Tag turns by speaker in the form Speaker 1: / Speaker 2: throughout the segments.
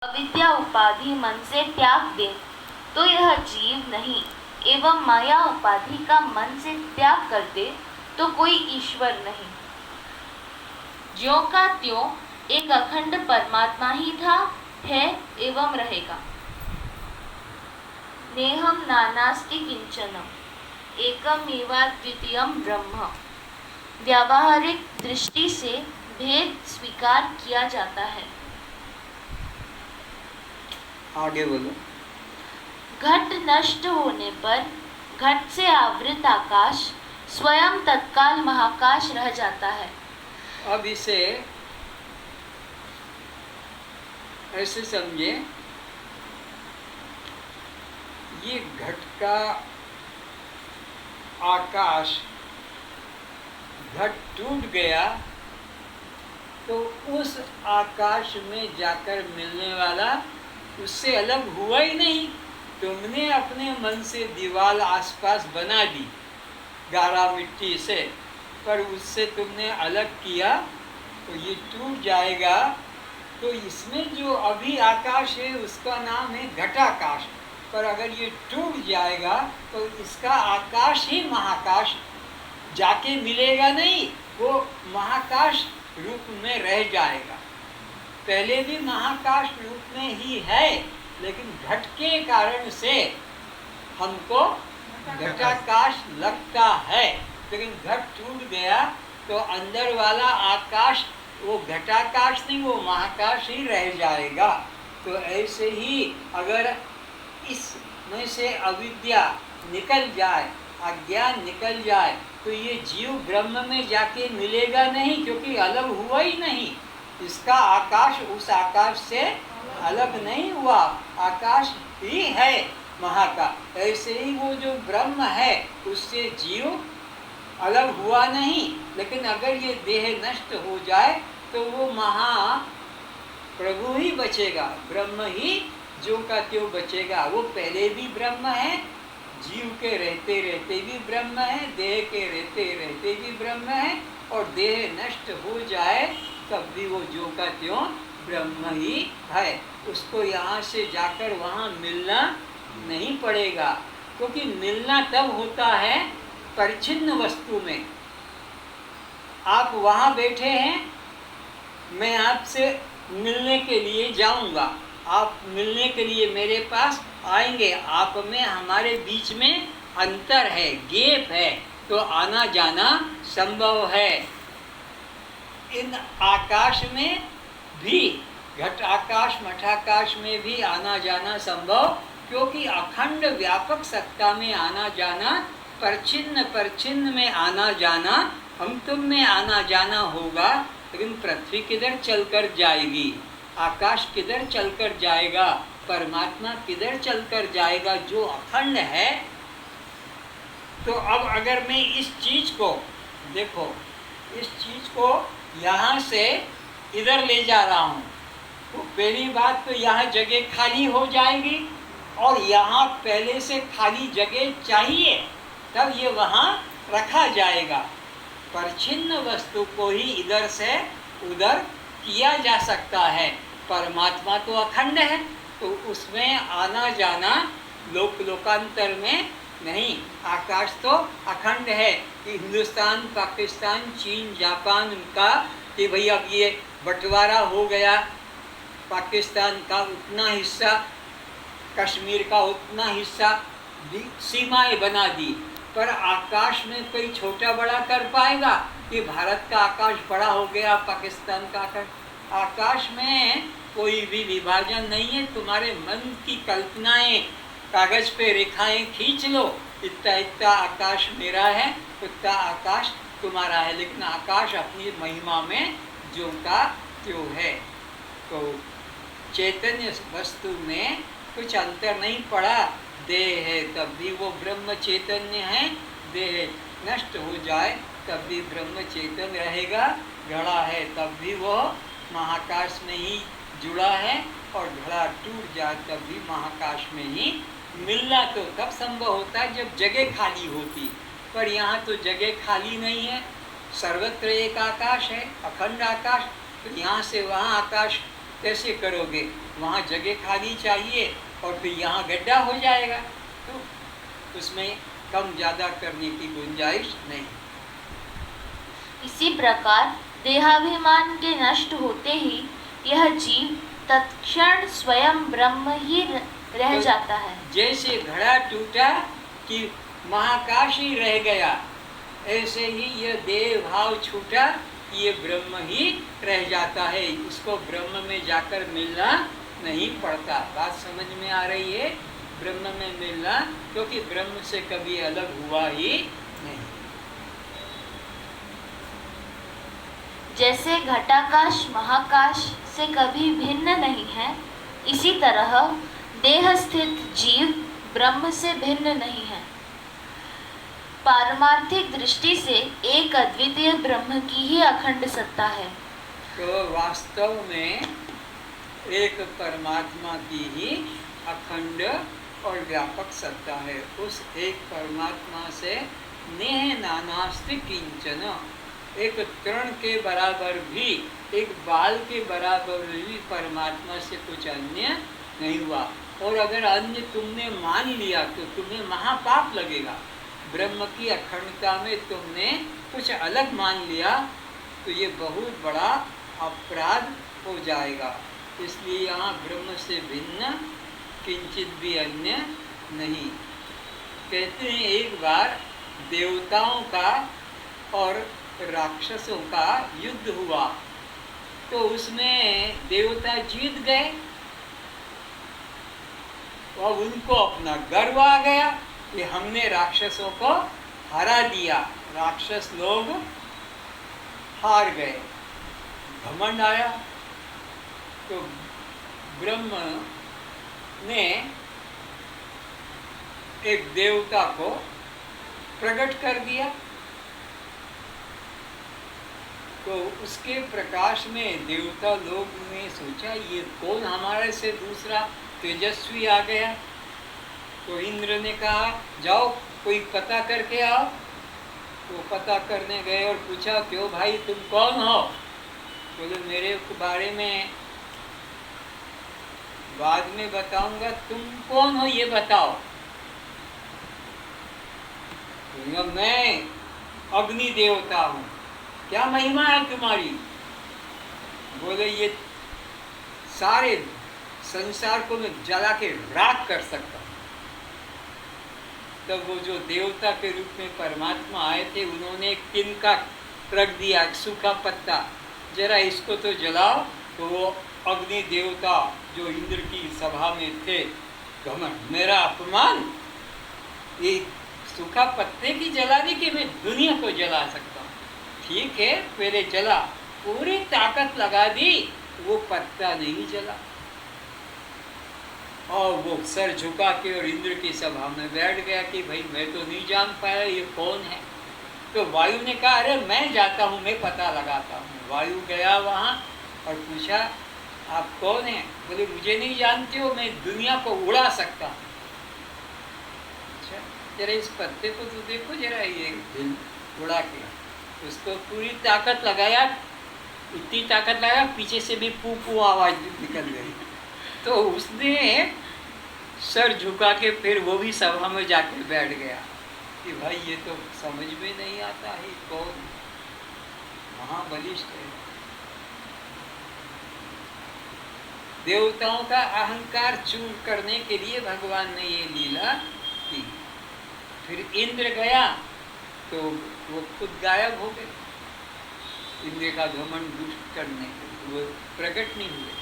Speaker 1: अविद्या उपाधि मन से त्याग दे तो यह जीव नहीं, एवं माया उपाधि का मन से त्याग कर दे तो कोई ईश्वर नहीं। ज्यों का त्यों एक अखंड परमात्मा ही था, है एवं रहेगा। नेहम नानास्ति किंचनम एकमेवाद्वितीयम ब्रह्म। व्यावहारिक दृष्टि से भेद स्वीकार किया जाता है।
Speaker 2: आगे बोलो।
Speaker 1: घट नष्ट होने पर घट से आवृत आकाश स्वयं तत्काल महाकाश रह जाता है।
Speaker 2: अब इसे ऐसे समझे, ये घट का आकाश, घट टूट गया तो उस आकाश में जाकर मिलने वाला उससे अलग हुआ ही नहीं। तुमने अपने मन से दीवार आसपास बना दी गारा मिट्टी से, पर उससे तुमने अलग किया तो ये टूट जाएगा। तो इसमें जो अभी आकाश है उसका नाम है घटाकाश, पर अगर ये टूट जाएगा तो इसका आकाश ही महाकाश जाके मिलेगा नहीं, वो महाकाश रूप में रह जाएगा। पहले भी महाकाश रूप में ही है, लेकिन घट के कारण से हमको घटाकाश लगता है। लेकिन घट टूट गया तो अंदर वाला आकाश वो घटाकाश नहीं, वो महाकाश ही रह जाएगा। तो ऐसे ही अगर इसमें से अविद्या निकल जाए, अज्ञान निकल जाए, तो ये जीव ब्रह्म में जाके मिलेगा नहीं, क्योंकि अलग हुआ ही नहीं। इसका आकाश उस आकाश से अलग नहीं हुआ, आकाश ही है महाकाश। ऐसे ही वो जो ब्रह्म है उससे जीव अलग हुआ नहीं। लेकिन अगर ये देह नष्ट हो जाए तो वो महा प्रभु ही बचेगा, ब्रह्म ही जो का त्यों बचेगा। वो पहले भी ब्रह्म है, जीव के रहते रहते भी ब्रह्म है, देह के रहते रहते भी ब्रह्म है, और देह नष्ट हो जाए तब भी वो जो का त्यों ब्रह्म ही है। उसको यहाँ से जाकर वहाँ मिलना नहीं पड़ेगा, क्योंकि मिलना तब होता है परिच्छिन्न वस्तु में। आप वहाँ बैठे हैं, मैं आपसे मिलने के लिए जाऊँगा, आप मिलने के लिए मेरे पास आएंगे, आप में हमारे बीच में अंतर है, गैप है, तो आना जाना संभव है। इन आकाश में भी, घट आकाश मठाकाश में भी आना जाना संभव, क्योंकि अखंड व्यापक सत्ता में आना जाना, परछिन्न परछिन्न में आना जाना, हम तुम में आना जाना होगा। लेकिन पृथ्वी किधर चलकर जाएगी, आकाश किधर चलकर जाएगा, परमात्मा किधर चलकर जाएगा जो अखंड है। तो अब अगर मैं इस चीज को देखो, इस चीज को यहाँ से इधर ले जा रहा हूँ, तो पहली बात तो यहाँ जगह खाली हो जाएगी, और यहाँ पहले से खाली जगह चाहिए, तब ये वहाँ रखा जाएगा। परछिन्न वस्तु को ही इधर से उधर किया जा सकता है। परमात्मा तो अखंड है, तो उसमें आना जाना लोक लोकांतर में नहीं। आकाश तो अखंड है कि हिंदुस्तान, पाकिस्तान, चीन, जापान का, कि भाई अब ये बंटवारा हो गया, पाकिस्तान का उतना हिस्सा, कश्मीर का उतना हिस्सा, सीमाएं बना दी। पर आकाश में कोई छोटा बड़ा कर पाएगा कि भारत का आकाश बड़ा हो गया, पाकिस्तान का आकाश में कोई भी विभाजन नहीं है। तुम्हारे मन की कल्पनाएं कागज पे रेखाएं खींच लो, इतना इतना आकाश मेरा है, उतना आकाश तुम्हारा है, लेकिन आकाश अपनी महिमा में जो का त्यों है। तो चैतन्य वस्तु में कुछ अंतर नहीं पड़ा। देह है तब भी वो ब्रह्म चैतन्य है, देह नष्ट हो जाए तब भी ब्रह्म चैतन्य रहेगा। घड़ा है तब भी वो महाकाश में ही जुड़ा है, और घड़ा टूट जाए तब भी महाकाश में ही। मिलना तो तब संभव होता है जब जगह खाली होती, पर यहाँ तो जगह खाली नहीं है, सर्वत्र एक आकाश है, अखंड आकाश। तो यहाँ से वहाँ आकाश कैसे करोगे? वहाँ जगह खाली चाहिए और फिर यहाँ गड्ढा हो जाएगा, तो उसमें कम ज़्यादा करने की गुंजाइश नहीं।
Speaker 1: इसी प्रकार देहाभिमान के नष्ट होते ही यह जीव तत्क्षण स्वयं ब्रह्म ही रह
Speaker 2: तो
Speaker 1: जाता है।
Speaker 2: जैसे घड़ा टूटा कि महाकाश ही रह गया, ऐसे ही यह देह भाव छूटा, ये ब्रह्म ही रह जाता है। इसको ब्रह्म में जाकर मिलना नहीं पड़ता। बात समझ में आ रही है? ब्रह्म में मिलना, क्योंकि ब्रह्म से कभी अलग हुआ ही नहीं।
Speaker 1: जैसे घटाकाश महाकाश से कभी भिन्न नहीं है, इसी तरह देह स्थित जीव ब्रह्म से भिन्न नहीं है। पारमार्थिक दृष्टि से एक अद्वितीय ब्रह्म की ही अखंड सत्ता है।
Speaker 2: तो वास्तव में एक परमात्मा की ही अखंड और व्यापक सत्ता है। उस एक परमात्मा से नेह नानास्ति किंचन, एक तृण के बराबर भी, एक बाल के बराबर भी परमात्मा से कुछ अन्य नहीं हुआ। और अगर अन्य तुमने मान लिया तो तुम्हें महापाप लगेगा। ब्रह्म की अखंडता में तुमने कुछ अलग मान लिया तो ये बहुत बड़ा अपराध हो जाएगा। इसलिए यहाँ ब्रह्म से भिन्न किंचित भी अन्य नहीं। कहते हैं एक बार देवताओं का और राक्षसों का युद्ध हुआ, तो उसमें देवता जीत गए और उनको अपना गर्व आ गया कि हमने राक्षसों को हरा दिया। राक्षस लोग हार गए, घमंड आया। तो ब्रह्म ने एक देवता को प्रकट कर दिया, तो उसके प्रकाश में देवता लोग ने सोचा ये कौन हमारे से दूसरा तेजस्वी आ गया। तो इंद्र ने कहा जाओ कोई पता करके आओ। तो पता करने गए और पूछा क्यों भाई तुम कौन हो? बोले मेरे बारे में बाद में बताऊंगा, तुम कौन हो ये बताओ। तो मैं अग्नि देवता हूँ, क्या महिमा है तुम्हारी? बोले ये सारे संसार को मैं जला के राख कर सकता हूँ। तब वो जो देवता के रूप में परमात्मा आए थे, उन्होंने एक तिनका रख दिया, एक सूखा पत्ता, जरा इसको तो जलाओ। तो वो अग्नि देवता जो इंद्र की सभा में थे, घमंड, मेरा अपमान, ये सूखा पत्ते की जलाने की मैं दुनिया को जला सकता हूँ। ठीक है, पहले जला, पूरी ताकत लगा दी, वो पत्ता नहीं जला। और वो सर झुका के और इंद्र की सभा में बैठ गया कि भाई मैं तो नहीं जान पाया ये कौन है। तो वायु ने कहा अरे मैं जाता हूँ, मैं पता लगाता हूँ। वायु गया वहाँ और पूछा आप कौन हैं? बोले मुझे नहीं जानते हो, मैं दुनिया को उड़ा सकता हूँ। अच्छा जरा इस पत्ते को तो देखो जरा, ये दिल उड़ा के उसको पूरी ताकत लगाया, इतनी ताकत लगाया पीछे से भी पू पू आवाज निकल गई। तो उसने सर झुका के फिर वो भी सभा में जाके बैठ गया कि भाई ये तो समझ में नहीं आता है कौन, महाबलिष्ठ है। देवताओं का अहंकार चूर करने के लिए भगवान ने ये लीला की। फिर इंद्र गया तो वो खुद गायब हो गए। इंद्र का घमंड दुष्ट करने के वो प्रकट नहीं हुए।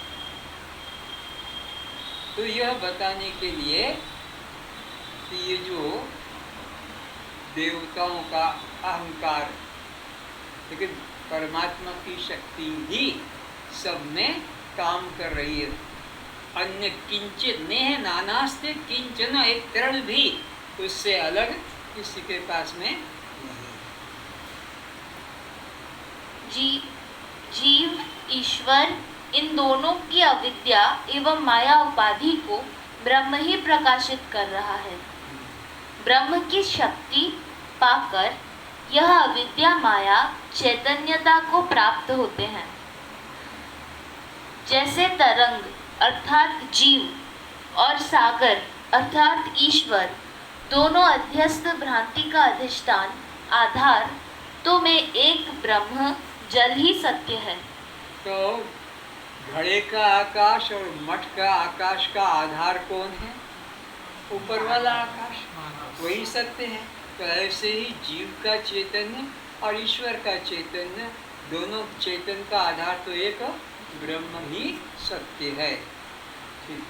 Speaker 2: तो यह बताने के लिए कि ये जो देवताओं का अहंकार, लेकिन परमात्मा की शक्ति ही सब में काम कर रही है। अन्य किंचित नेह नानास्ते किंचन, एक तृण भी उससे अलग किसी के पास में नहीं।
Speaker 1: जीव ईश्वर इन दोनों की अविद्या एवं माया उपाधि को ब्रह्म ही प्रकाशित कर रहा है। ब्रह्म की शक्ति पाकर यह अविद्या माया चैतन्यता को प्राप्त होते हैं। जैसे तरंग अर्थात जीव और सागर अर्थात ईश्वर दोनों अध्यस्त भ्रांति का अधिष्ठान आधार तो में एक ब्रह्म जल ही सत्य है।
Speaker 2: तो घड़े का आकाश और मठ का आकाश का आधार कौन है? ऊपर वाला आकाश, वही सत्य है। तो ऐसे ही जीव का चैतन्य और ईश्वर का चैतन्य, दोनों चैतन्य का आधार तो एक ब्रह्म ही सत्य है। ठीक,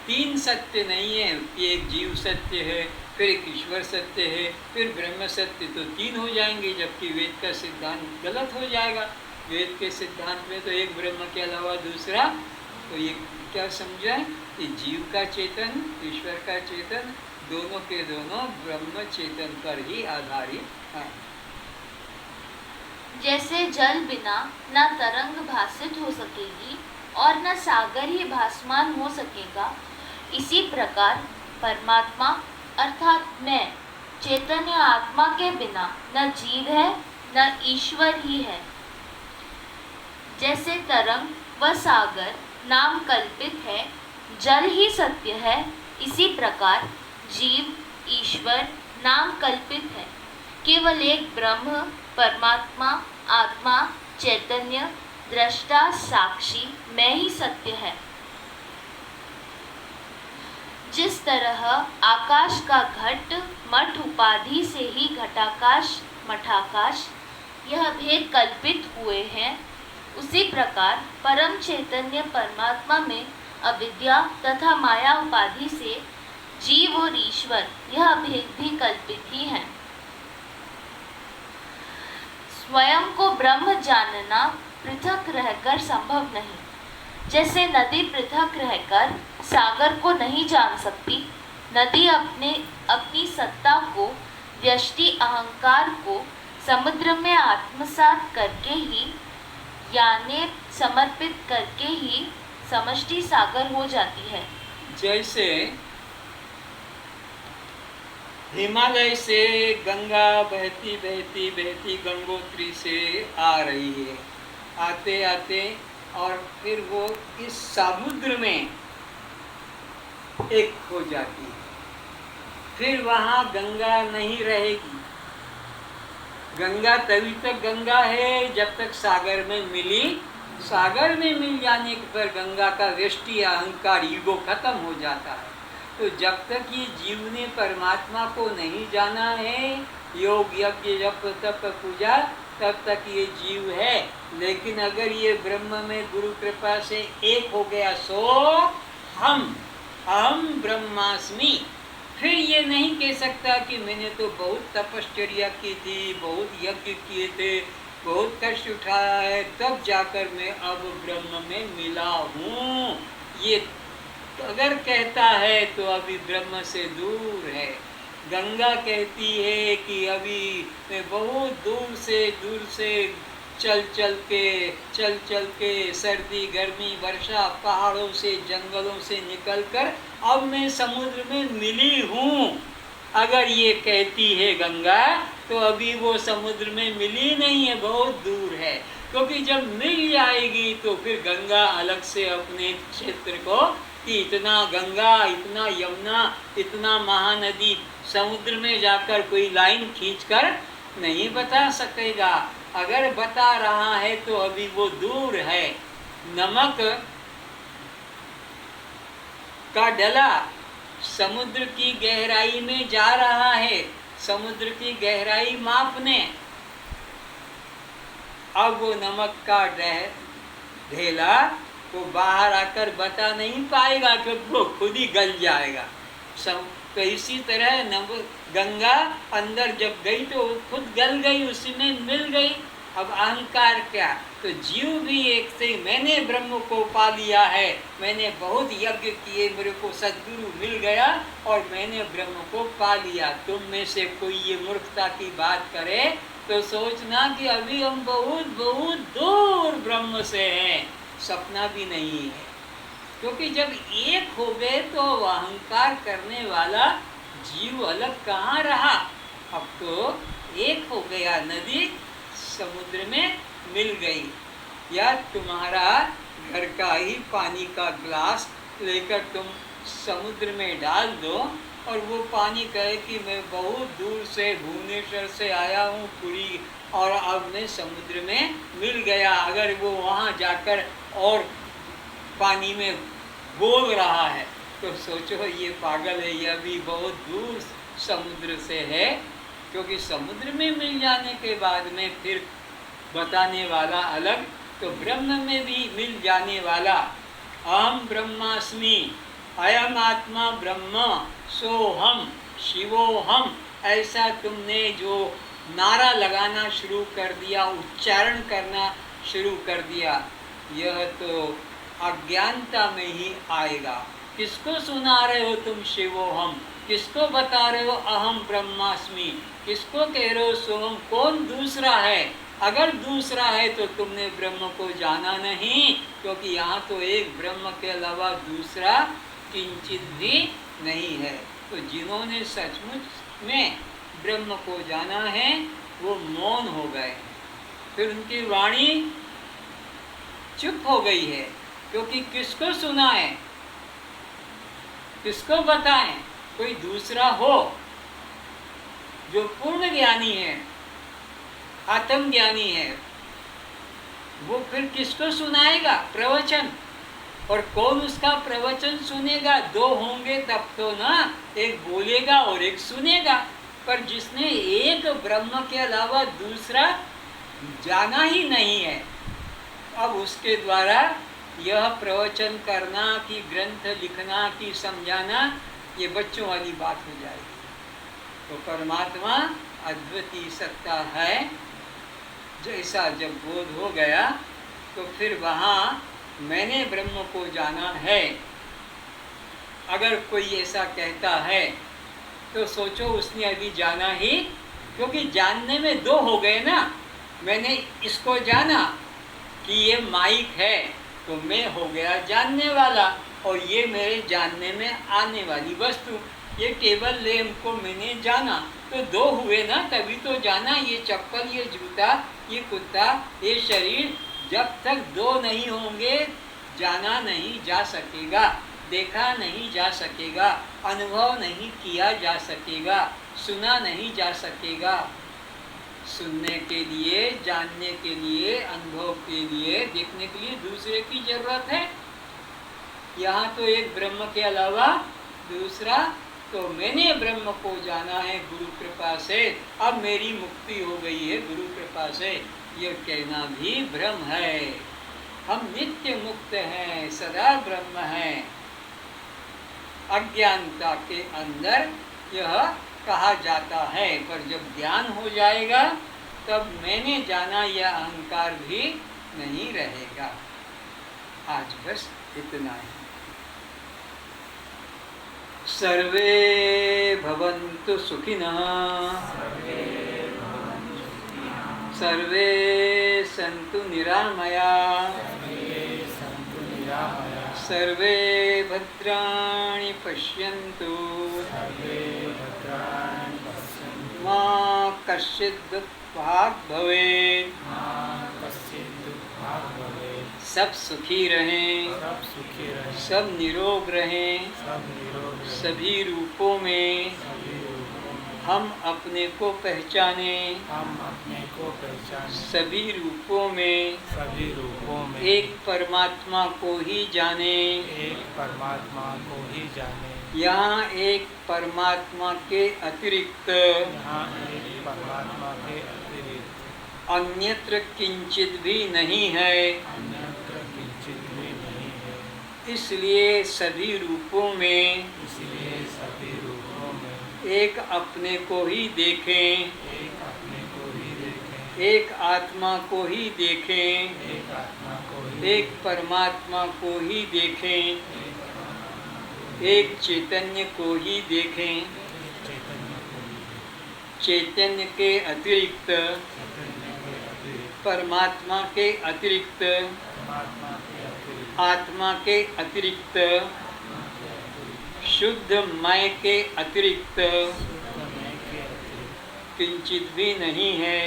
Speaker 2: तीन सत्य नहीं है कि एक जीव सत्य है, फिर एक ईश्वर सत्य है, फिर ब्रह्म सत्य, तो तीन हो जाएंगे, जबकि वेद का सिद्धांत गलत हो जाएगा। वेद के सिद्धांत में तो एक ब्रह्म के अलावा दूसरा, तो ये क्या समझा कि जीव का चेतन ईश्वर का चेतन दोनों के दोनों ब्रह्म चेतन पर ही आधारित है।
Speaker 1: जैसे जल बिना न तरंग भासित हो सकेगी और न सागर ही भासमान हो सकेगा, इसी प्रकार परमात्मा अर्थात मैं चैतन्य आत्मा के बिना न जीव है न ईश्वर ही है। जैसे तरंग व सागर नाम कल्पित है, जल ही सत्य है, इसी प्रकार जीव ईश्वर नाम कल्पित है। केवल एक ब्रह्म परमात्मा आत्मा चैतन्य दृष्टा साक्षी मैं ही सत्य है। जिस तरह आकाश का घट मठ उपाधि से ही घटाकाश मठाकाश यह भेद कल्पित हुए हैं, उसी प्रकार परम चैतन्य परमात्मा में अविद्या तथा माया उपाधि से जीव और ईश्वर यह भेद भी कल्पित ही है। स्वयं को ब्रह्म जानना पृथक रहकर संभव नहीं। जैसे नदी पृथक रहकर सागर को नहीं जान सकती, नदी अपनी सत्ता को व्यष्टि अहंकार को समुद्र में आत्मसात करके ही यानी समर्पित करके ही समष्टि सागर हो जाती है।
Speaker 2: जैसे हिमालय से गंगा बहती बहती बहती गंगोत्री से आ रही है, आते आते और फिर वो इस समुद्र में एक हो जाती है, फिर वहाँ गंगा नहीं रहेगी। गंगा तभी तक गंगा है जब तक सागर में मिली, सागर में मिल जाने पर गंगा का व्यष्टि अहंकार ईगो खत्म हो जाता है। तो जब तक ये जीव ने परमात्मा को नहीं जाना है, योग यज्ञ जप तप पूजा, तब तक ये जीव है। लेकिन अगर ये ब्रह्म में गुरु कृपा से एक हो गया, सो हम ब्रह्मास्मि, फिर ये नहीं कह सकता कि मैंने तो बहुत तपश्चर्या की थी, बहुत यज्ञ किए थे, बहुत कष्ट उठाया है, तब जाकर मैं अब ब्रह्म में मिला हूँ। ये अगर कहता है तो अभी ब्रह्म से दूर है। गंगा कहती है कि अभी मैं बहुत दूर से चल चल के सर्दी गर्मी वर्षा पहाड़ों से जंगलों से निकलकर अब मैं समुद्र में मिली हूँ। अगर ये कहती है गंगा, तो अभी वो समुद्र में मिली नहीं है, बहुत दूर है। क्योंकि जब मिल जाएगी तो फिर गंगा अलग से अपने क्षेत्र को कि इतना गंगा इतना यमुना इतना महानदी समुद्र में जाकर कोई लाइन खींचकर नहीं बता सकेगा। अगर बता रहा है तो अभी वो दूर है। नमक का डला समुद्र की गहराई में जा रहा है, समुद्र की गहराई मापने। अब वो नमक का ढेला वो बाहर आकर बता नहीं पाएगा, क्योंकि वो खुद ही गल जाएगा। तो इसी तरह गंगा अंदर जब गई तो खुद गल गई, उसी में मिल गई। अब अहंकार क्या? तो जीव भी एक से मैंने ब्रह्म को पा लिया है, मैंने बहुत यज्ञ किए, मेरे को सद्गुरु मिल गया और मैंने ब्रह्म को पा लिया। तुम में से कोई ये मूर्खता की बात करे तो सोचना कि अभी हम बहुत बहुत दूर ब्रह्म से हैं, सपना भी नहीं है। क्योंकि जब एक हो गए तो अहंकार करने वाला जीव अलग कहाँ रहा। अब तो एक हो गया, नदी समुद्र में मिल गई। या तुम्हारा घर का ही पानी का ग्लास लेकर तुम समुद्र में डाल दो और वो पानी कहे कि मैं बहुत दूर से भुवनेश्वर से आया हूँ पुरी और अब मैं समुद्र में मिल गया, अगर वो वहाँ जाकर और पानी में बोल रहा है तो सोचो ये पागल है, यह भी बहुत दूर समुद्र से है। क्योंकि समुद्र में मिल जाने के बाद में फिर बताने वाला अलग, तो ब्रह्म में भी मिल जाने वाला अहम ब्रह्मास्मि, अयम आत्मा ब्रह्म सोहम शिवोहम, ऐसा तुमने जो नारा लगाना शुरू कर दिया, उच्चारण करना शुरू कर दिया, यह तो अज्ञानता में ही आएगा। किसको सुना रहे हो तुम शिवोहम, किसको बता रहे हो अहम ब्रह्मास्मि, किसको कह रहे हो सोहम, कौन दूसरा है? अगर दूसरा है तो तुमने ब्रह्म को जाना नहीं, क्योंकि यहाँ तो एक ब्रह्म के अलावा दूसरा किंचित भी नहीं है। तो जिन्होंने सचमुच में ब्रह्म को जाना है वो मौन हो गए, फिर उनकी वाणी चुप हो गई है, क्योंकि किसको सुनाएं, किसको बताएं? कोई दूसरा हो जो पूर्ण ज्ञानी है, आत्मज्ञानी है, वो फिर किसको सुनाएगा प्रवचन? और कौन उसका प्रवचन सुनेगा? दो होंगे तब तो ना, एक बोलेगा और एक सुनेगा। पर जिसने एक ब्रह्म के अलावा दूसरा जाना ही नहीं है, अब उसके द्वारा यह प्रवचन करना कि ग्रंथ लिखना कि समझाना, ये बच्चों वाली बात हो जाएगी। तो परमात्मा अद्वितीय सत्ता है, जैसा जब बोध हो गया तो फिर वहाँ मैंने ब्रह्म को जाना है, अगर कोई ऐसा कहता है तो सोचो उसने अभी जाना ही, क्योंकि जानने में दो हो गए ना। मैंने इसको जाना कि ये माइक है तो मैं हो गया जानने वाला, और ये मेरे जानने में आने वाली वस्तु, ये टेबल लैंप को मैंने जाना, तो दो हुए ना, तभी तो जाना। ये चप्पल, ये जूता, ये कुत्ता, ये शरीर, जब तक दो नहीं होंगे जाना नहीं जा सकेगा, देखा नहीं जा सकेगा, अनुभव नहीं किया जा सकेगा, सुना नहीं जा सकेगा। सुनने के लिए, जानने के लिए, अनुभव के लिए, देखने के लिए दूसरे की जरूरत है। यहाँ तो एक ब्रह्म के अलावा दूसरा, तो मैंने ब्रह्म को जाना है गुरु कृपा से, अब मेरी मुक्ति हो गई है गुरु कृपा से, ये कहना भी भ्रम है। हम नित्य मुक्त हैं, सदा ब्रह्म हैं। अज्ञानता के अंदर यह कहा जाता है, पर जब ज्ञान हो जाएगा तब मैंने जाना यह अहंकार भी नहीं रहेगा। आज बस इतना ही। सर्वे भवन्तु सुखिनः, सर्वे सन्तु निरामयाः, सर्वे भद्राणि पश्यन्तु, मा कश्चित् दुःखभाग् भवेत्। सब सुखी रहें, सब निरोग रहें, सभी रूपों में हम अपने को पहचाने, सभी रूपों में एक परमात्मा को ही जाने, यहाँ एक परमात्मा के अतिरिक्त अन्यत्र किंचित भी नहीं है। इसलिए सभी रूपों में एक अपने को ही देखें, एक आत्मा को ही देखें, एक परमात्मा को ही देखें, एक चैतन्य को ही देखें। चैतन्य के अतिरिक्त, परमात्मा के अतिरिक्त, आत्मा के अतिरिक्त, शुद्ध मय के अतिरिक्त किंचित भी नहीं है।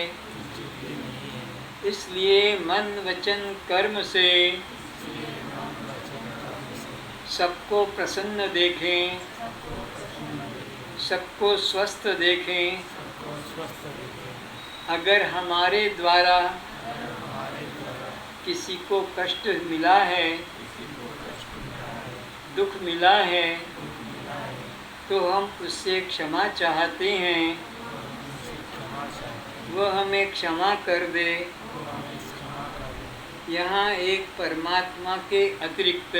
Speaker 2: इसलिए मन वचन कर्म से सबको प्रसन्न देखें, सबको स्वस्थ देखें। अगर हमारे द्वारा किसी को कष्ट मिला है, दुख मिला है, तो हम उससे क्षमा चाहते हैं, वह हमें क्षमा कर दे। यहाँ एक परमात्मा के अतिरिक्त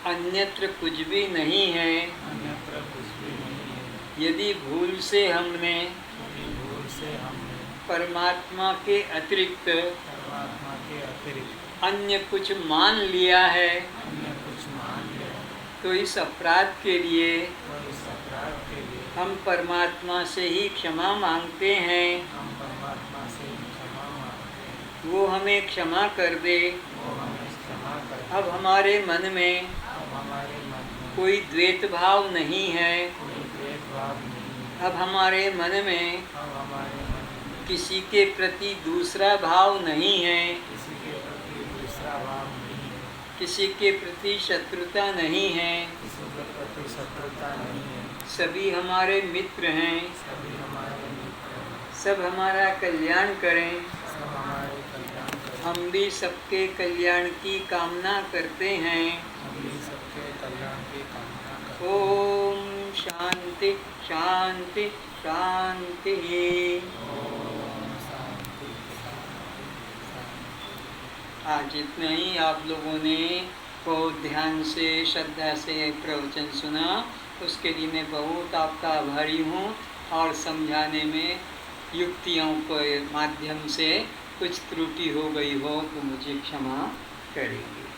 Speaker 2: अन्यत्र कुछ भी नहीं है। यदि भूल से हमने परमात्मा के अतिरिक्त अन्य कुछ मान लिया है, तो इस अपराध के लिए हम परमात्मा से ही क्षमा मांगते हैं, वो हमें क्षमा कर दे। अब हमारे मन में कोई द्वेष भाव नहीं है, अब हमारे मन में किसी के प्रति दूसरा भाव नहीं है, किसी के प्रति शत्रुता नहीं है। सभी हमारे मित्र हैं, सब हमारा कल्याण करें। हम भी सबके कल्याण की कामना करते हैं। ओम शांति शांति शांति। आज इतना ही। आप लोगों ने बहुत ध्यान से श्रद्धा से प्रवचन सुना, उसके लिए मैं बहुत आपका आभारी हूँ। और समझाने में युक्तियों के माध्यम से कुछ त्रुटि हो गई हो तो मुझे क्षमा करेंगे।